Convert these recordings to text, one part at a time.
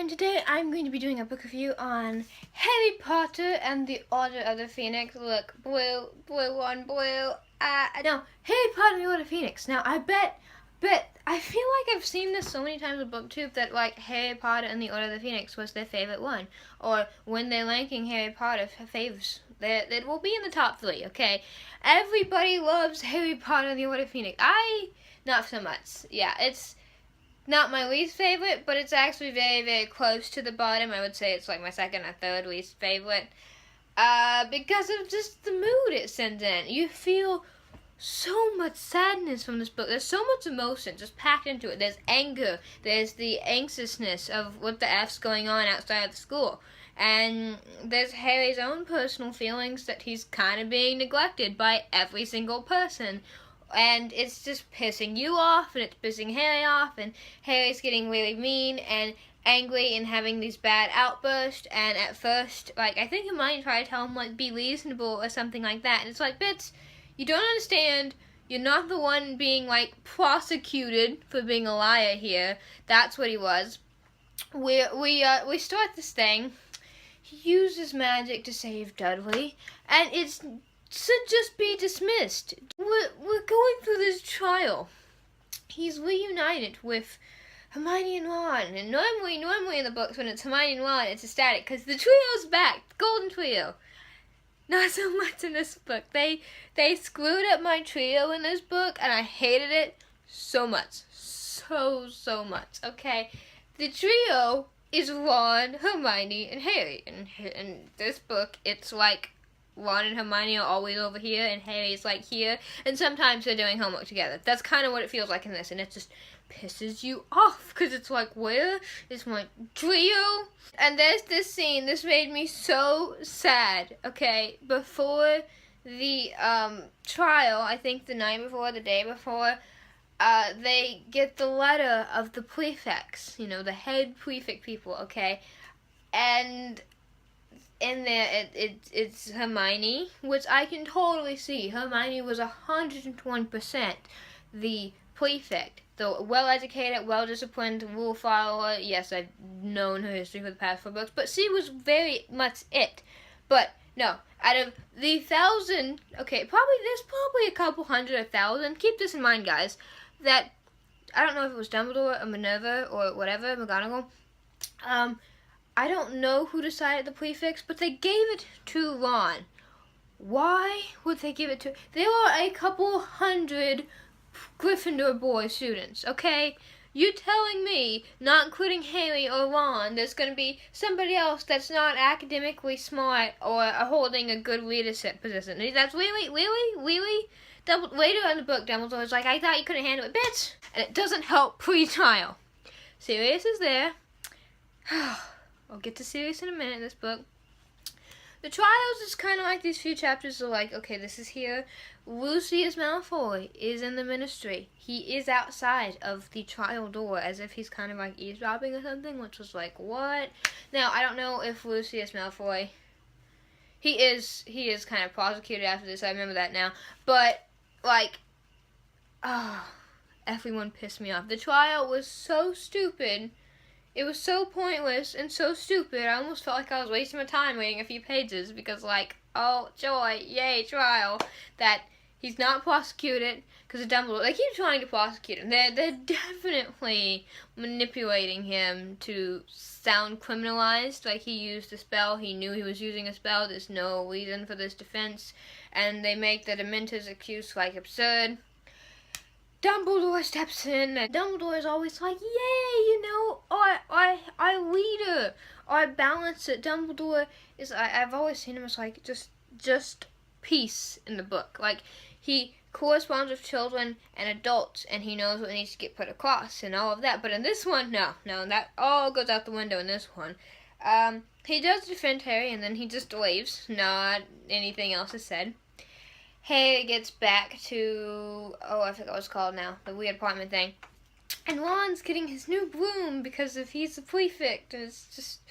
and today I'm going to be doing a book review on Harry Potter and the Order of the Phoenix. Look, blue on blue. No, Harry Potter and the Order of the Phoenix. Now, I feel like I've seen this so many times in BookTube that, like, Harry Potter and the Order of the Phoenix was their favorite one. Or when they're ranking Harry Potter faves, it will be in the top 3, okay? Everybody loves Harry Potter and the Order of the Phoenix. Not so much. Yeah, it's not my least favorite, but it's actually very, very close to the bottom. I would say it's like my second or third least favorite. Because of just the mood it sends in. You feel so much sadness from this book. There's so much emotion just packed into it. There's anger. There's the anxiousness of what the F's going on outside of the school. And there's Harry's own personal feelings that he's kind of being neglected by every single person. And it's just pissing you off, and it's pissing Harry off, and Harry's getting really mean and angry and having these bad outbursts. And at first, like, I think Hermione tried to tell him, like, be reasonable or something like that. And it's like, bitch, you don't understand. You're not the one being, like, prosecuted for being a liar here. That's what he was. We start this thing. He uses magic to save Dudley, and it should just be dismissed. We're going through this trial. He's reunited with Hermione and Ron, and normally in the books when it's Hermione and Ron, it's ecstatic because the trio's back, the Golden Trio. Not so much in this book. They screwed up my trio in this book, and I hated it so much, so much. Okay, the trio is Ron, Hermione, and Harry. And in this book, it's like Ron and Hermione are always over here, and Harry's like here, and sometimes they're doing homework together. That's kind of what it feels like in this, and it just pisses you off, because it's like, where is my trio? And there's this scene, this made me so sad, okay, before the trial, I think the night before, the day before, they get the letter of the prefects, you know, the head prefect people, okay, and in there, it's Hermione, which I can totally see. Hermione was 101% the prefect. The well-educated, well-disciplined, rule follower. Yes, I've known her history for the past 4 books, but she was very much it. But, no, out of the 1,000, okay, there's probably a couple hundred, 1,000. Keep this in mind, guys, that, I don't know if it was Dumbledore or Minerva or whatever, McGonagall, I don't know who decided the prefix, but they gave it to Ron. Why would they give it to... There were a couple hundred Gryffindor boy students, okay? You telling me, not including Harry or Ron, there's going to be somebody else that's not academically smart or holding a good leadership position. That's really? Later in the book, Dumbledore's like, I thought you couldn't handle it, bitch! And it doesn't help pre-trial. Sirius is there. I'll get to Sirius in a minute in this book. The trials is kind of like these few chapters are like, okay, this is here. Lucius Malfoy is in the Ministry. He is outside of the trial door as if he's kind of like eavesdropping or something, which was like, what? Now, I don't know if Lucius Malfoy, he is kind of prosecuted after this, I remember that now. But, like, everyone pissed me off. The trial was so stupid. It was so pointless and so stupid, I almost felt like I was wasting my time reading a few pages because, like, oh, joy, yay, trial, that he's not prosecuted because of Dumbledore. They keep trying to prosecute him. They're definitely manipulating him to sound criminalized, like he used a spell, he knew he was using a spell, there's no reason for this defense, and they make the Dementor's excuse, like, absurd. Dumbledore steps in, and Dumbledore is always like, yay, you know, I leader, I balance it. Dumbledore is, I've always seen him as, like, just peace in the book. Like, he corresponds with children and adults, and he knows what needs to get put across and all of that. But in this one, no, that all goes out the window in this one. He does defend Harry, and then he just leaves. Not anything else is said. Harry gets back to, I forgot what it's called now, the weird apartment thing. And Ron's getting his new broom because if he's the prefect, it's just...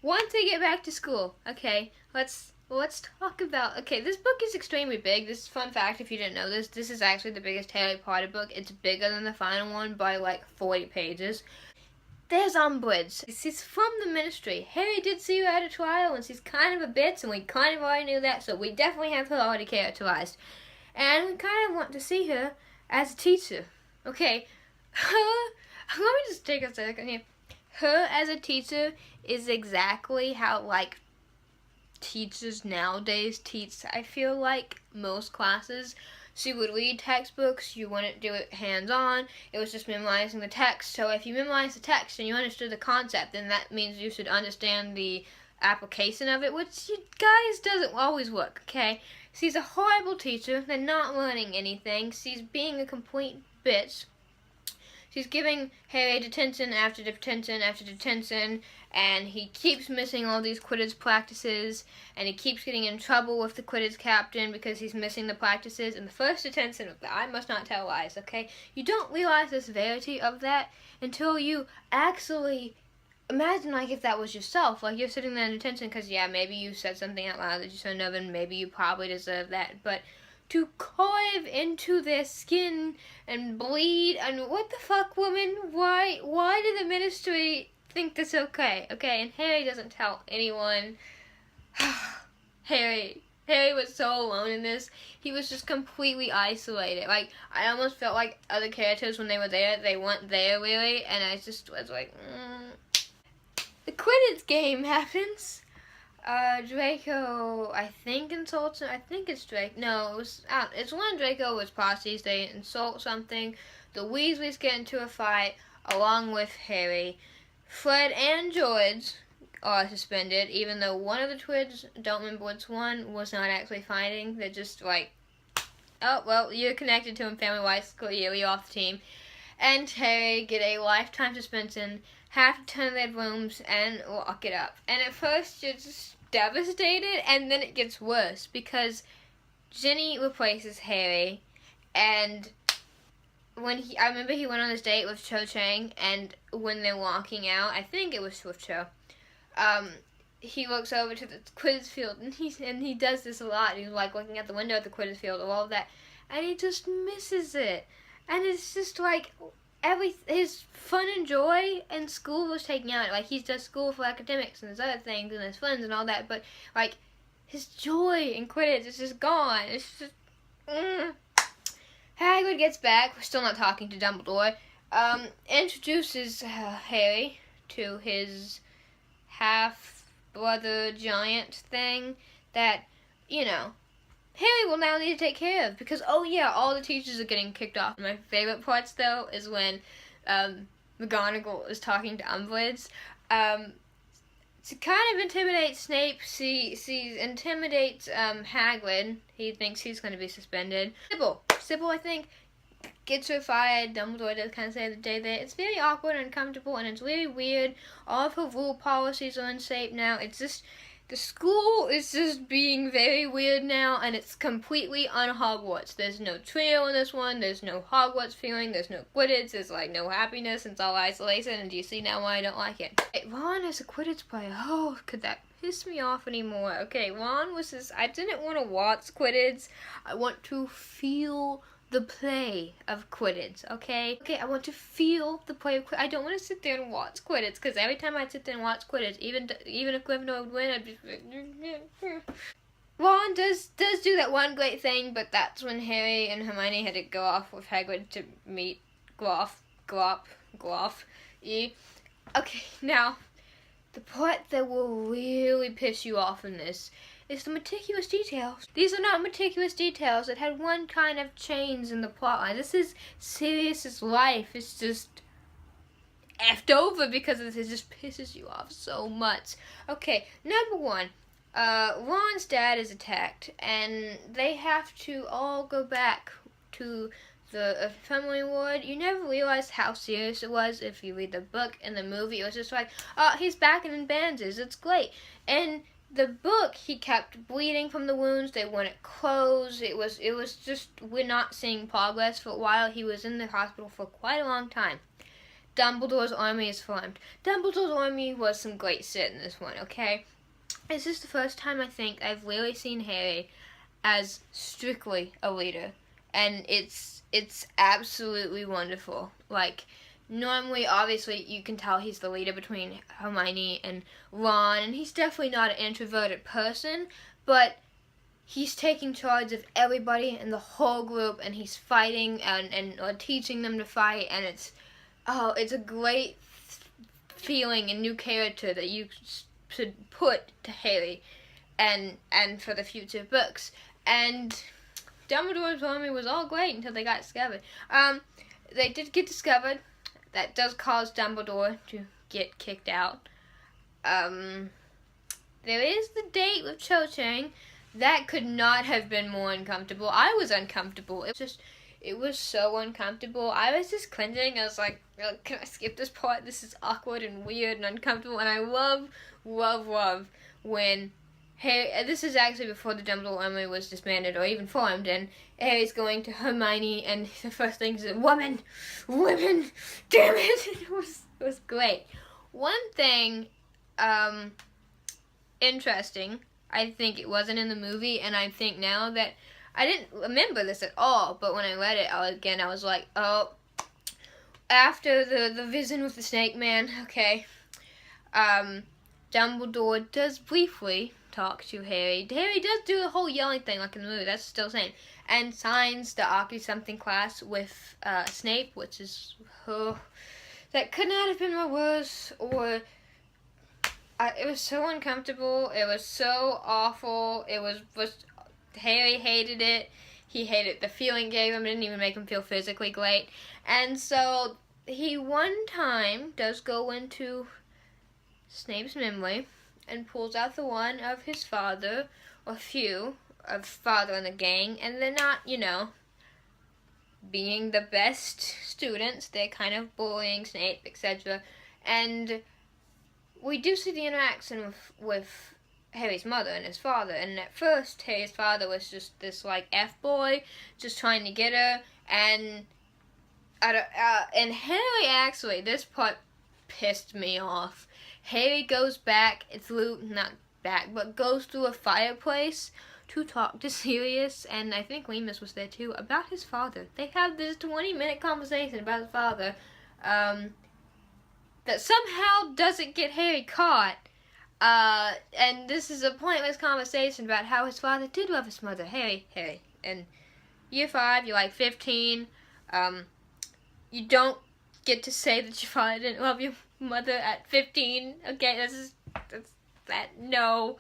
Once they get back to school, okay, let's let's talk about, okay, this book is extremely big. This is fun fact if you didn't know this. This is actually the biggest Harry Potter book. It's bigger than the final one by like 40 pages. There's Umbridge. She's from the Ministry. Harry did see her at a trial, and she's kind of a bitch, and we kind of already knew that, so we definitely have her already characterized. And we kind of want to see her as a teacher. Okay, let me just take a second here. Her as a teacher is exactly how, like, teachers nowadays teach, I feel like, most classes. She would read textbooks, you wouldn't do it hands-on, it was just memorizing the text. So if you memorize the text and you understood the concept, then that means you should understand the application of it, which, you guys, doesn't always work, okay? She's a horrible teacher, they're not learning anything, she's being a complete bitch. She's giving Harry detention after detention after detention, and he keeps missing all these Quidditch practices, and he keeps getting in trouble with the Quidditch captain because he's missing the practices. And the first detention of that, I must not tell lies, okay? You don't realize the severity of that until you actually imagine, like, if that was yourself. Like, you're sitting there in detention because, yeah, maybe you said something out loud that you shouldn't have, and maybe you probably deserve that, but to carve into their skin and bleed, and what the fuck, woman? Why did the Ministry think this okay? Okay, and Harry doesn't tell anyone. Harry was so alone in this. He was just completely isolated. Like, I almost felt like other characters, when they were there, they weren't there really, and I just was like, The Quidditch game happens. Draco, I think, insults him. I think it's Draco. No, it's one of Draco's posses. They insult something. The Weasleys get into a fight along with Harry. Fred and George are suspended, even though one of the twins, don't remember which one, was not actually fighting. They're just like, oh, well, you're connected to him family-wise, clearly off the team. And Harry get a lifetime suspension, have to turn their rooms and lock it up. And at first, you're just devastated, and then it gets worse because Ginny replaces Harry, and I remember he went on this date with Cho Chang, and when they're walking out, I think it was with Cho, he looks over to the Quidditch field, and he does this a lot. He's like looking at the window at the Quidditch field, all of that, and he just misses it, and it's just like his fun and joy in school was taken out. Like, he does school for academics and his other things and his friends and all that, but like his joy in Quidditch is just gone. It's just Hagrid gets back. We're still not talking to Dumbledore. Introduces Harry to his half-brother giant thing that, you know, Harry will now need to take care of because, oh yeah, all the teachers are getting kicked off. My favorite parts, though, is when McGonagall is talking to Umbridge. To kind of intimidate Snape, she intimidates Hagrid. He thinks he's going to be suspended. Sybil, I think, gets her fired. Dumbledore does kind of say the day there. It's very awkward and uncomfortable, and it's really weird. All of her rule policies are unsafe now. It's just, the school is just being very weird now, and it's completely un-Hogwarts. There's no trio in this one, there's no Hogwarts feeling, there's no Quidditch, there's like no happiness, it's all isolation, and do you see now why I don't like it? Ron is a Quidditch player. Oh, could that piss me off anymore? Okay, Ron was this, I didn't want to watch Quidditch, I want to feel the play of Quidditch, okay? Okay, I want to feel the play of Quidditch. I don't want to sit there and watch Quidditch, because every time I sit there and watch Quidditch, even if Gryffindor would win, I'd be Ron does do that one great thing, but that's when Harry and Hermione had to go off with Hagrid to meet Glop. Okay, now, the part that will really piss you off in this is the meticulous details. These are not meticulous details that had one kind of change in the plotline. This is Sirius's life. It's just effed over because it just pisses you off so much. Okay, number one, Ron's dad is attacked, and they have to all go back to the family ward. You never realized how serious it was if you read the book and the movie. It was just like, oh, he's back and in bandages. It's great. And the book, he kept bleeding from the wounds. They wouldn't close. It was just, we're not seeing progress for a while. He was in the hospital for quite a long time. Dumbledore's army is formed. Dumbledore's army was some great shit in this one, okay? this is the first time I think I've really seen Harry as strictly a leader, and it's absolutely wonderful. Like, normally, obviously, you can tell he's the leader between Hermione and Ron, and he's definitely not an introverted person, but he's taking charge of everybody in the whole group, and he's fighting and teaching them to fight, and it's a great feeling and new character that you should put to Harry and for the future books. And Dumbledore's army was all great until they got discovered. They did get discovered. That does cause Dumbledore to get kicked out. There is the date with Cho Chang. That could not have been more uncomfortable. I was uncomfortable. It was so uncomfortable. I was just cringing. I was like, oh, can I skip this part? This is awkward and weird and uncomfortable. And I love when Harry, this is actually before the Dumbledore Army was disbanded or even formed, and Harry's going to Hermione, and the first thing is, women, damn it! It was great. One thing, interesting, I think it wasn't in the movie, and I think now that I didn't remember this at all, but when I read it I was like, oh, after the vision with the Snake Man, okay, Dumbledore does briefly talk to Harry. Harry does do the whole yelling thing like in the movie, that's still the same, and signs the Octo-something class with Snape, which is, that could not have been more worse, or it was so uncomfortable, it was so awful, Harry hated it, he hated the feeling it gave him, it didn't even make him feel physically great, and so he one time does go into Snape's memory and pulls out the one of his father, or few, of father and the gang, and they're not, being the best students, they're kind of bullying Snape, etc., and we do see the interaction with Harry's mother and his father, and at first Harry's father was just this like F-boy, just trying to get her, and Harry actually, this part pissed me off. Harry goes back, goes through a fireplace to talk to Sirius, and I think Remus was there too, about his father. They have this 20-minute conversation about his father, that somehow doesn't get Harry caught, and this is a pointless conversation about how his father did love his mother. Harry, in year 5, you're like 15, you don't get to say that your father didn't love your mother at 15, okay, no,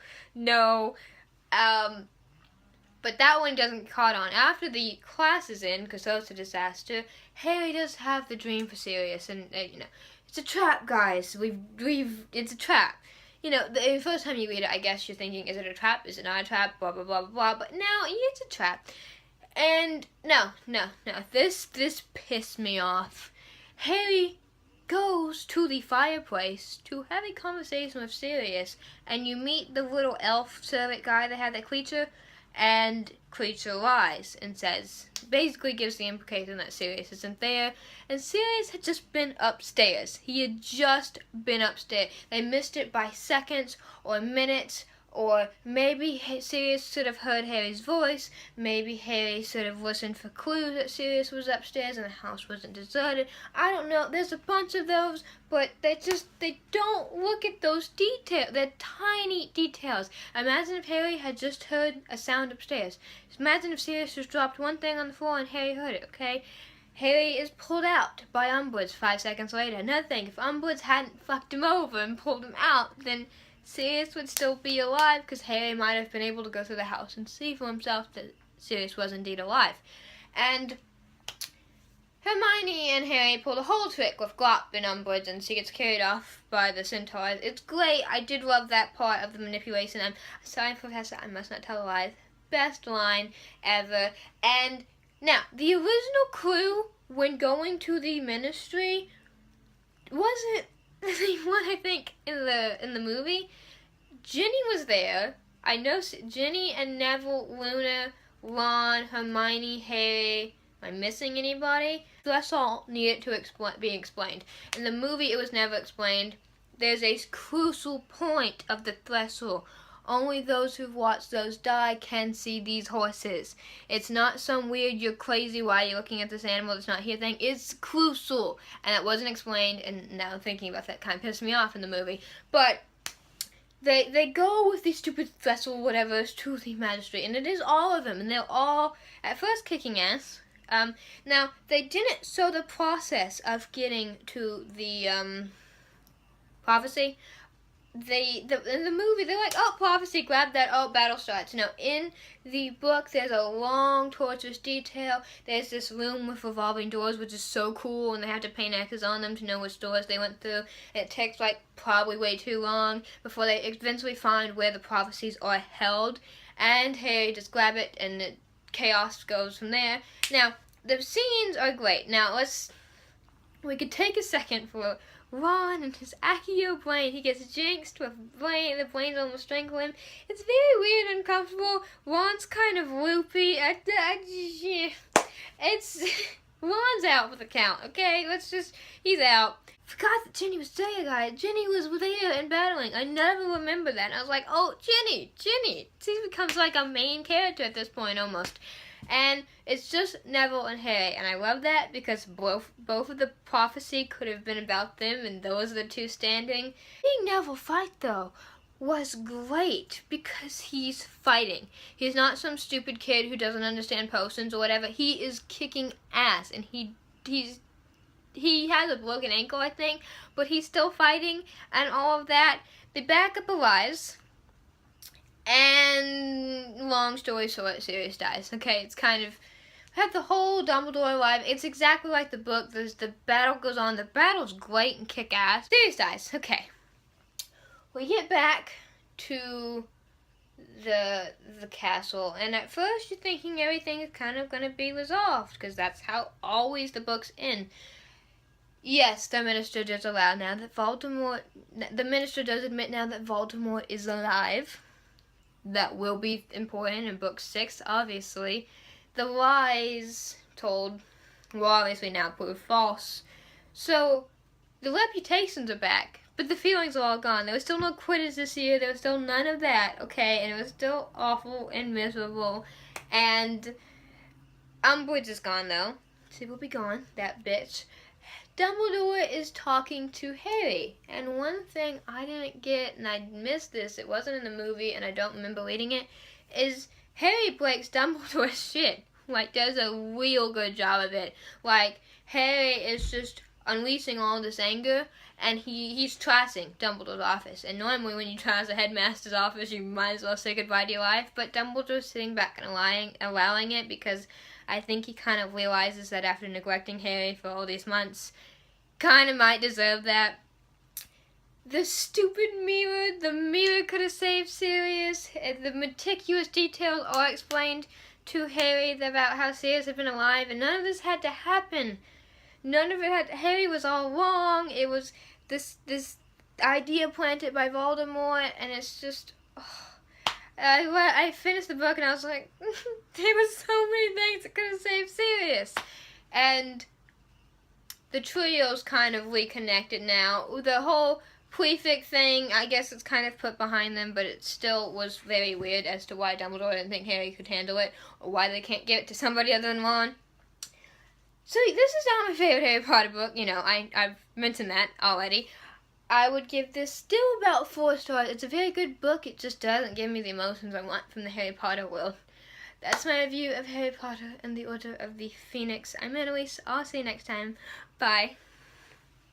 but that one doesn't get caught on. After the class is in, because that was a disaster, Harry does have the dream for Sirius, and, it's a trap, guys, it's a trap. The first time you read it, I guess you're thinking, is it a trap, is it not a trap, blah, blah, blah, blah, but no, it's a trap. And, no, this pissed me off. Harry goes to the fireplace to have a conversation with Sirius, and you meet the little elf servant guy that had that creature, and creature lies and basically gives the implication that Sirius isn't there, and Sirius had just been upstairs. He had just been upstairs. They missed it by seconds or minutes, or maybe Sirius should have heard Harry's voice, maybe Harry should have listened for clues that Sirius was upstairs and the house wasn't deserted. I don't know, there's a bunch of those, but they don't look at those details. They're tiny details. Imagine if Harry had just heard a sound upstairs. Imagine if Sirius just dropped one thing on the floor and Harry heard it, okay? Harry is pulled out by Umbridge 5 seconds later. Another thing, if Umbridge hadn't fucked him over and pulled him out, then Sirius would still be alive, because Harry might have been able to go through the house and see for himself that Sirius was indeed alive. And Hermione and Harry pull the whole trick with Glop and Umbridge, and she gets carried off by the centaurs. It's great. I did love that part of the manipulation. I'm sorry, Professor, I must not tell lies. Best line ever. And now, the original clue when going to the ministry wasn't the one I think in the movie. Ginny was there. I know Ginny and Neville, Luna, Ron, Hermione, Harry. Am I missing anybody? That's all needed to be explained. In the movie, it was never explained. There's a crucial point of the threshold Only those who've watched those die can see these horses. It's not some weird, you're crazy, why are you looking at this animal that's not here thing. It's crucial. And it wasn't explained, and now thinking about that kind of pissed me off in the movie. But they go with these stupid vessel whatever to the magistrate, and it is all of them, and they're all at first kicking ass. Now they didn't show the process of getting to the prophecy. In the movie they're like, oh, prophecy, grab that, oh, battle starts. No, in the book there's a long torturous detail. There's this room with revolving doors, which is so cool, and they have to paint X's on them to know which doors they went through. It takes like probably way too long before they eventually find where the prophecies are held, and Harry just grab it and the chaos goes from there. Now the scenes are great. Now we could take a second for Ron and his Accio brain. He gets jinxed with brain. The brains almost strangle him. It's very weird and uncomfortable. Ron's kind of loopy. Ron's out for the count. Okay, he's out. Forgot that Ginny was there, guys. Ginny was there and battling. I never remember that. And I was like, oh, Ginny. She becomes like a main character at this point almost. And it's just Neville and Harry, and I love that because both of the prophecy could have been about them, and those are the two standing. Seeing Neville fight, though, was great because he's fighting. He's not some stupid kid who doesn't understand potions or whatever. He is kicking ass, and he has a broken ankle, I think, but he's still fighting, and all of that. The backup arrives. And long story short, Sirius dies. Okay, it's kind of have the whole Dumbledore alive. It's exactly like the book. The battle goes on. The battle's great and kick ass. Sirius dies. Okay, we get back to the castle, and at first you're thinking everything is kind of gonna be resolved because that's how always the books end. Yes, the minister does allow now that Voldemort. The minister does admit now that Voldemort is alive. That will be important in book 6, obviously. The lies told will obviously now prove false. So, the reputations are back, but the feelings are all gone. There was still no Quidditch this year, there was still none of that, okay? And it was still awful and miserable. And Umbridge is gone, though. She will be gone, that bitch. Dumbledore is talking to Harry, and one thing I didn't get, and I missed this, it wasn't in the movie, and I don't remember reading it, is Harry breaks Dumbledore's shit. Like, does a real good job of it. Like, Harry is just unleashing all this anger, and he's trashing Dumbledore's office. And normally when you trash the headmaster's office, you might as well say goodbye to your life, but Dumbledore's sitting back and allowing it because I think he kind of realizes that after neglecting Harry for all these months, kind of might deserve that. The stupid mirror, the mirror could have saved Sirius. The meticulous details are explained to Harry about how Sirius had been alive, and none of this had to happen. None of it had. Harry was all wrong. It was this idea planted by Voldemort, and it's just. I finished the book and I was like, there was so many things that could have saved Sirius. And the trio's kind of reconnected now. The whole prefect thing, I guess it's kind of put behind them, but it still was very weird as to why Dumbledore didn't think Harry could handle it, or why they can't give it to somebody other than Ron. So this is not my favorite Harry Potter book. You know, I've mentioned that already. I would give this still about 4 stars. It's a very good book. It just doesn't give me the emotions I want from the Harry Potter world. That's my review of Harry Potter and the Order of the Phoenix. I'm Annalise. I'll see you next time. Bye.